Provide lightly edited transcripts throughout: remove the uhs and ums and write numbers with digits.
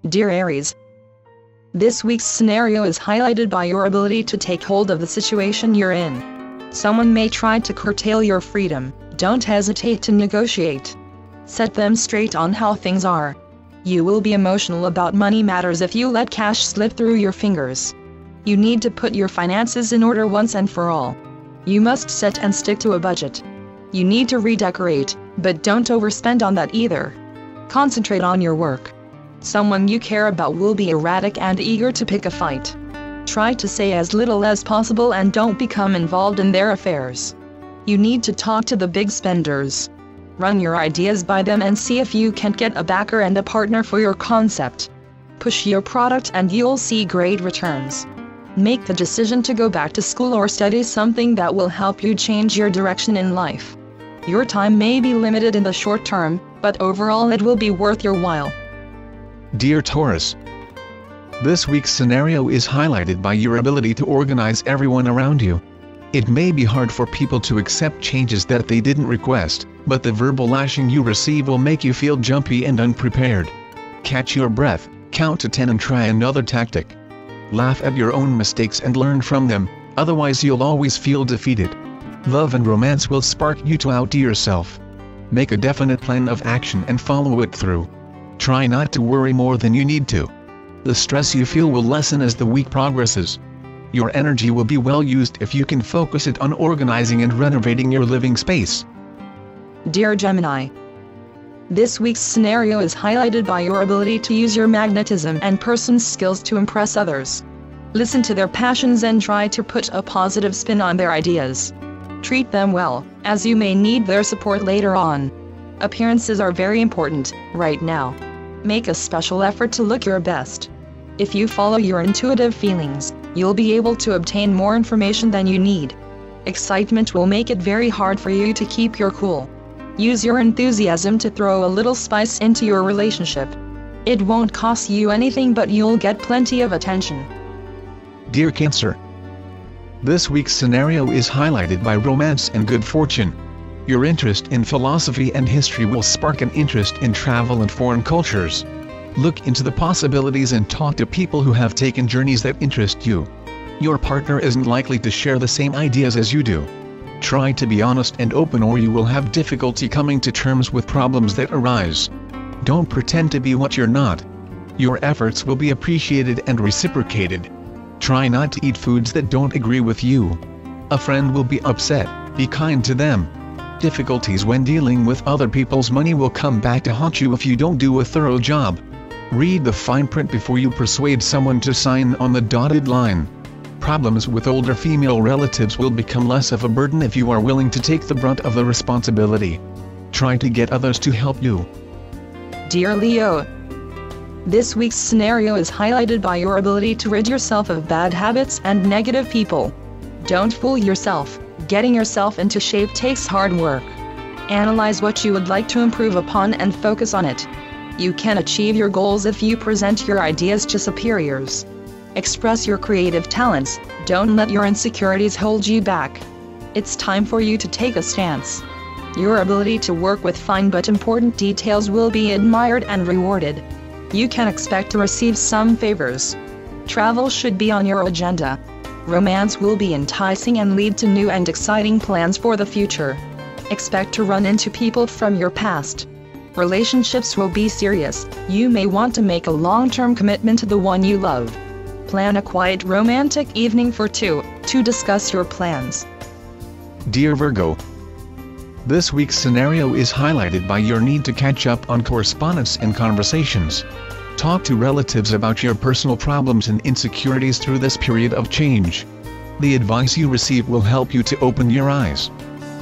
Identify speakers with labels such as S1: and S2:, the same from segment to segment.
S1: Dear Aries, this week's scenario is highlighted by your ability to take hold of the situation you're in. Someone may try to curtail your freedom. Don't hesitate to negotiate. Set them straight on how things are. You will be emotional about money matters if you let cash slip through your fingers. You need to put your finances in order once and for all. You must set and stick to a budget. You need to redecorate, but don't overspend on that either. Concentrate on your work. Someone you care about will be erratic and eager to pick a fight. Try to say as little as possible and don't become involved in their affairs. You need to talk to the big spenders. Run your ideas by them and see if you can get a backer and a partner for your concept. Push your product and you'll see great returns. Make the decision to go back to school or study something that will help you change your direction in life. Your time may be limited in the short term, but overall it will be worth your while.
S2: Dear Taurus, this week's scenario is highlighted by your ability to organize everyone around you. It may be hard for people to accept changes that they didn't request, but the verbal lashing you receive will make you feel jumpy and unprepared. Catch your breath, count to 10 and try another tactic. Laugh at your own mistakes and learn from them, otherwise you'll always feel defeated. Love and romance will spark you to outdo yourself. Make a definite plan of action and follow it through. Try not to worry more than you need to. The stress you feel will lessen as the week progresses. Your energy will be well used if you can focus it on organizing and renovating your living space.
S1: Dear Gemini, this week's scenario is highlighted by your ability to use your magnetism and person's skills to impress others. Listen to their passions and try to put a positive spin on their ideas. Treat them well, as you may need their support later on. Appearances are very important, right now. Make a special effort to look your best. If you follow your intuitive feelings, you'll be able to obtain more information than you need. Excitement will make it very hard for you to keep your cool. Use your enthusiasm to throw a little spice into your relationship. It won't cost you anything, but you'll get plenty of attention.
S2: Dear Cancer, this week's scenario is highlighted by romance and good fortune. Your interest in philosophy and history will spark an interest in travel and foreign cultures. Look into the possibilities and talk to people who have taken journeys that interest you. Your partner isn't likely to share the same ideas as you do. Try to be honest and open or you will have difficulty coming to terms with problems that arise. Don't pretend to be what you're not. Your efforts will be appreciated and reciprocated. Try not to eat foods that don't agree with you. A friend will be upset, be kind to them. Difficulties when dealing with other people's money will come back to haunt you if you don't do a thorough job. Read the fine print before you persuade someone to sign on the dotted line. Problems with older female relatives will become less of a burden if you are willing to take the brunt of the responsibility. Try to get others to help you.
S1: Dear Leo, this week's scenario is highlighted by your ability to rid yourself of bad habits and negative people. Don't fool yourself. Getting yourself into shape takes hard work. Analyze what you would like to improve upon and focus on it. You can achieve your goals if you present your ideas to superiors. Express your creative talents, don't let your insecurities hold you back. It's time for you to take a stance. Your ability to work with fine but important details will be admired and rewarded. You can expect to receive some favors. Travel should be on your agenda. Romance will be enticing and lead to new and exciting plans for the future. Expect to run into people from your past. Relationships will be serious. You may want to make a long-term commitment to the one you love. Plan a quiet romantic evening for two to discuss your plans.
S2: Dear Virgo, this week's scenario is highlighted by your need to catch up on correspondence and conversations. Talk to relatives about your personal problems and insecurities through this period of change. The advice you receive will help you to open your eyes.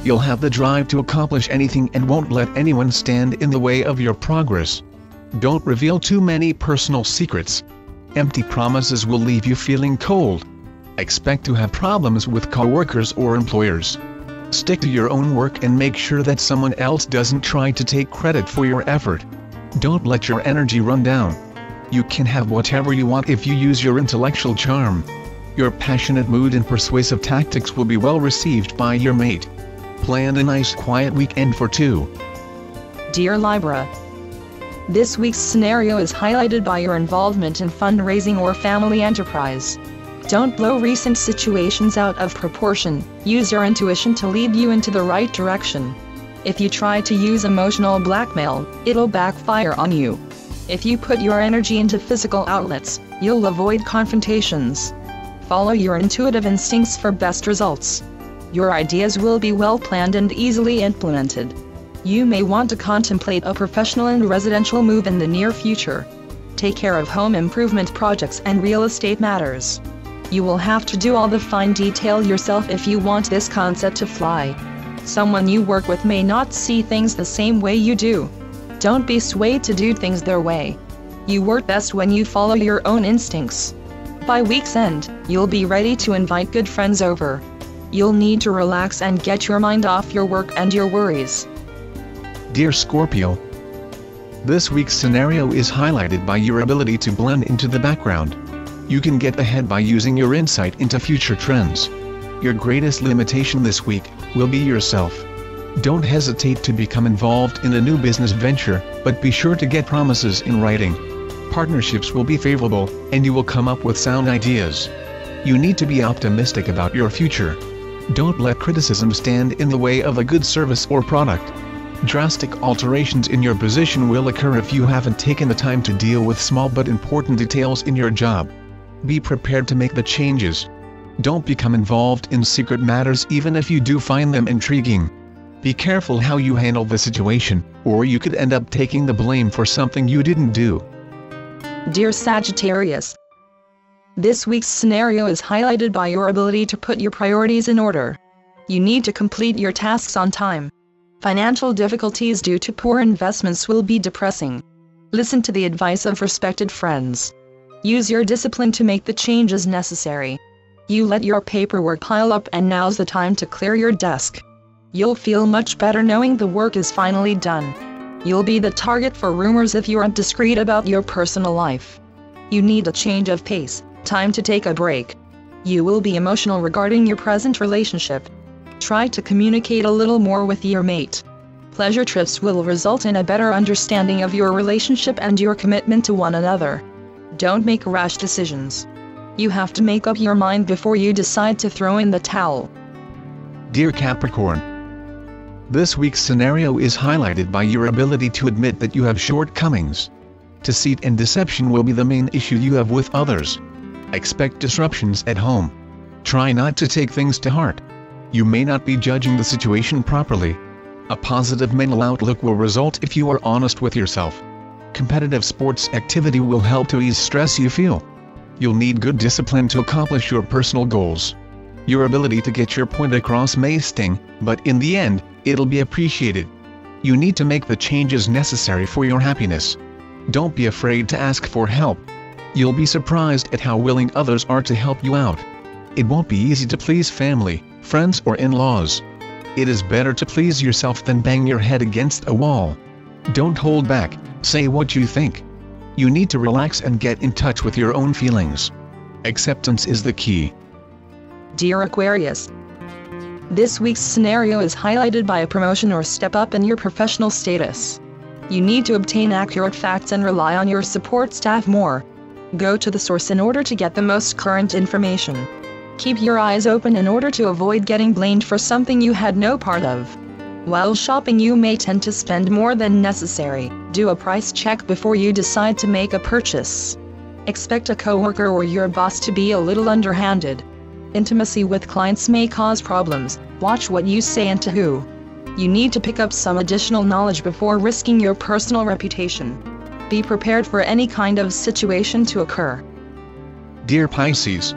S2: You'll have the drive to accomplish anything and won't let anyone stand in the way of your progress. Don't reveal too many personal secrets. Empty promises will leave you feeling cold. Expect to have problems with coworkers or employers. Stick to your own work and make sure that someone else doesn't try to take credit for your effort. Don't let your energy run down. You can have whatever you want if you use your intellectual charm. Your passionate mood and persuasive tactics will be well received by your mate. Plan a nice quiet weekend for two.
S1: Dear Libra, This week's scenario is highlighted by your involvement in fundraising or family enterprise. Don't blow recent situations out of proportion. Use your intuition to lead you into the right direction. If you try to use emotional blackmail, it'll backfire on you. If you put your energy into physical outlets, you'll avoid confrontations. Follow your intuitive instincts for best results. Your ideas will be well planned and easily implemented. You may want to contemplate a professional and residential move in the near future. Take care of home improvement projects and real estate matters. You will have to do all the fine detail yourself if you want this concept to fly. Someone you work with may not see things the same way you do. Don't be swayed to do things their way. You work best when you follow your own instincts. By week's end, you'll be ready to invite good friends over. You'll need to relax and get your mind off your work and your worries.
S2: Dear Scorpio, this week's scenario is highlighted by your ability to blend into the background. You can get ahead by using your insight into future trends. Your greatest limitation this week will be yourself. Don't hesitate to become involved in a new business venture, but be sure to get promises in writing. Partnerships will be favorable, and you will come up with sound ideas. You need to be optimistic about your future. Don't let criticism stand in the way of a good service or product. Drastic alterations in your position will occur if you haven't taken the time to deal with small but important details in your job. Be prepared to make the changes. Don't become involved in secret matters even if you do find them intriguing. Be careful how you handle the situation, or you could end up taking the blame for something you didn't do.
S1: Dear Sagittarius, this week's scenario is highlighted by your ability to put your priorities in order. You need to complete your tasks on time. Financial difficulties due to poor investments will be depressing. Listen to the advice of respected friends. Use your discipline to make the changes necessary. You let your paperwork pile up and now's the time to clear your desk. You'll feel much better knowing the work is finally done. You'll be the target for rumors if you're indiscreet about your personal life. You need a change of pace, time to take a break. You will be emotional regarding your present relationship. Try to communicate a little more with your mate. Pleasure trips will result in a better understanding of your relationship and your commitment to one another. Don't make rash decisions. You have to make up your mind before you decide to throw in the towel.
S2: Dear Capricorn, this week's scenario is highlighted by your ability to admit that you have shortcomings. Deceit and deception will be the main issue you have with others. Expect disruptions at home. Try not to take things to heart. You may not be judging the situation properly. A positive mental outlook will result if you are honest with yourself. Competitive sports activity will help to ease stress you feel. You'll need good discipline to accomplish your personal goals. Your ability to get your point across may sting, but in the end, it'll be appreciated. You need to make the changes necessary for your happiness. Don't be afraid to ask for help. You'll be surprised at how willing others are to help you out. It won't be easy to please family, friends or in-laws. It is better to please yourself than bang your head against a wall. Don't hold back, say what you think. You need to relax and get in touch with your own feelings. Acceptance is the key.
S1: Dear Aquarius, this week's scenario is highlighted by a promotion or step up in your professional status. You need to obtain accurate facts and rely on your support staff more. Go to the source in order to get the most current information. Keep your eyes open in order to avoid getting blamed for something you had no part of. While shopping, you may tend to spend more than necessary. Do a price check before you decide to make a purchase. Expect a coworker or your boss to be a little underhanded. Intimacy with clients may cause problems. Watch what you say and to who. You need to pick up some additional knowledge before risking your personal reputation. Be prepared for any kind of situation to occur.
S2: Dear Pisces,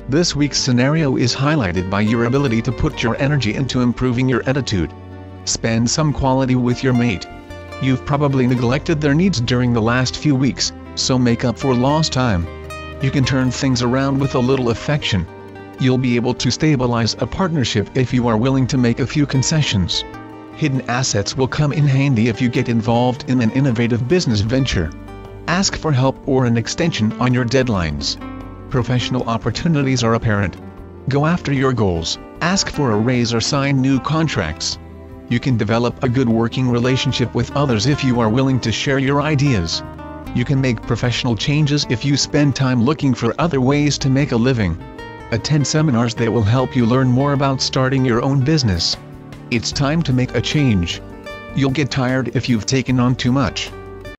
S2: this week's scenario is highlighted by your ability to put your energy into improving your attitude. Spend some quality with your mate. You've probably neglected their needs during the last few weeks, so make up for lost time. You can turn things around with a little affection. You'll be able to stabilize a partnership if you are willing to make a few concessions. Hidden assets will come in handy if you get involved in an innovative business venture. Ask for help or an extension on your deadlines. Professional opportunities are apparent. Go after your goals, ask for a raise or sign new contracts. You can develop a good working relationship with others if you are willing to share your ideas. You can make professional changes if you spend time looking for other ways to make a living. Attend seminars that will help you learn more about starting your own business. It's time to make a change. You'll get tired if you've taken on too much.